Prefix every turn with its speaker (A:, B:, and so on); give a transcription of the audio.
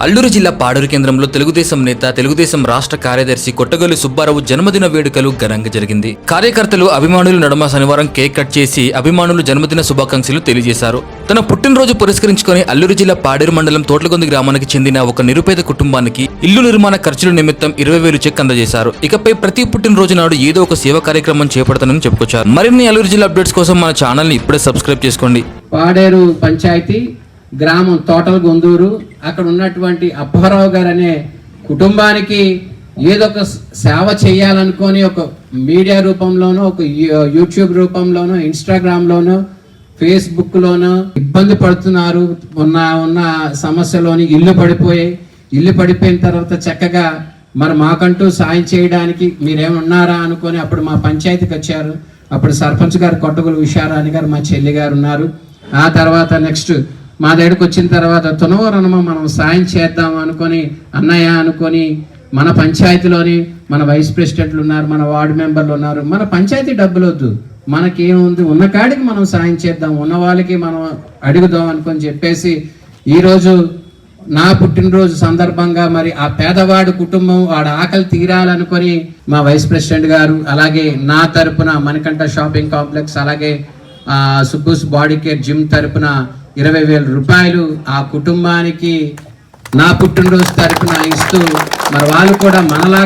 A: అల్లూరు జిల్లా పాడూరు కేంద్రంలో తెలుగుదేశం నేత తెలుగుదేశం రాష్ట్ర కార్యదర్శి కొట్టగొల్లి సుబ్బారావు జన్మదిన వేడుకలు ఘనంగా జరిగింది. కార్యకర్తలు అభిమానుల నడుమ శనివారం కేక్ కట్ చేసి అభిమానులు జన్మదిన శుభాకాంక్షలు తెలియజేశారు. తన పుట్టినరోజు పురస్కరించుకొని అల్లూరు జిల్లా పాడేరు మండలం తోట్లగొంది గ్రామానికి చెందిన ఒక నిరుపేద కుటుంబానికి ఇల్లు నిర్మాణ ఖర్చుల నిమిత్తం 20,000 చెక్ అందజేశారు. ఇకపై ప్రతి పుట్టినరోజు నాడు ఏదో ఒక సేవ కార్యక్రమం చేపడతానని చెప్పుకొచ్చారు. మరిన్ని అల్లూరు జిల్లా అప్డేట్స్ కోసం మన ఛానల్ ని ఇప్పుడే సబ్స్క్రైబ్ చేసుకోండి.
B: పాడేరు పంచాయతీ గ్రామం తోటలగొందూరు, అక్కడ ఉన్నటువంటి అప్పారావు గారు అనే కుటుంబానికి ఏదో ఒక సేవ చేయాలనుకొని ఒక మీడియా రూపంలోనో, ఒక యూట్యూబ్ రూపంలోనో, ఇన్స్టాగ్రామ్లోనో, ఫేస్బుక్లోనో ఇబ్బంది పడుతున్నారు. ఉన్న సమస్యలోని ఇల్లు పడిపోయిన తర్వాత చక్కగా మరి మాకంటూ సాయం చేయడానికి మీరేమన్నారా అనుకొని అప్పుడు మా పంచాయతీకి వచ్చారు. అప్పుడు సర్పంచ్ గారు కొట్టగొల్లి ఉషారాణి గారు, మా చెల్లి గారు ఉన్నారు. ఆ తర్వాత నెక్స్ట్ మా దగ్గరకు వచ్చిన తర్వాత తునవరనమ మనం సాయం చేద్దాం అనుకొని అన్నయ్య అనుకొని మన పంచాయతీలోని మన వైస్ ప్రెసిడెంట్లు ఉన్నారు, మన వార్డు మెంబర్లు ఉన్నారు. మన పంచాయతీ డబ్బులు వద్దు, మనకేముంది, ఉన్న కాడికి మనం సాయం చేద్దాం, ఉన్న వాళ్ళకి మనం అడుగుదాం అనుకొని చెప్పేసి ఈరోజు నా పుట్టినరోజు సందర్భంగా మరి ఆ పేదవాడు కుటుంబం వాడు ఆకలి తీరాలనుకొని మా వైస్ ప్రెసిడెంట్ గారు, అలాగే నా తరపున మణికంఠ షాపింగ్ కాంప్లెక్స్, అలాగే సుబ్బూస్ బాడీ కేర్ జిమ్ తరపున 20,000 రూపాయలు ఆ కుటుంబానికి నా పుట్టినరోజు తరపున ఇస్తూ మరి వాళ్ళు కూడా మనలా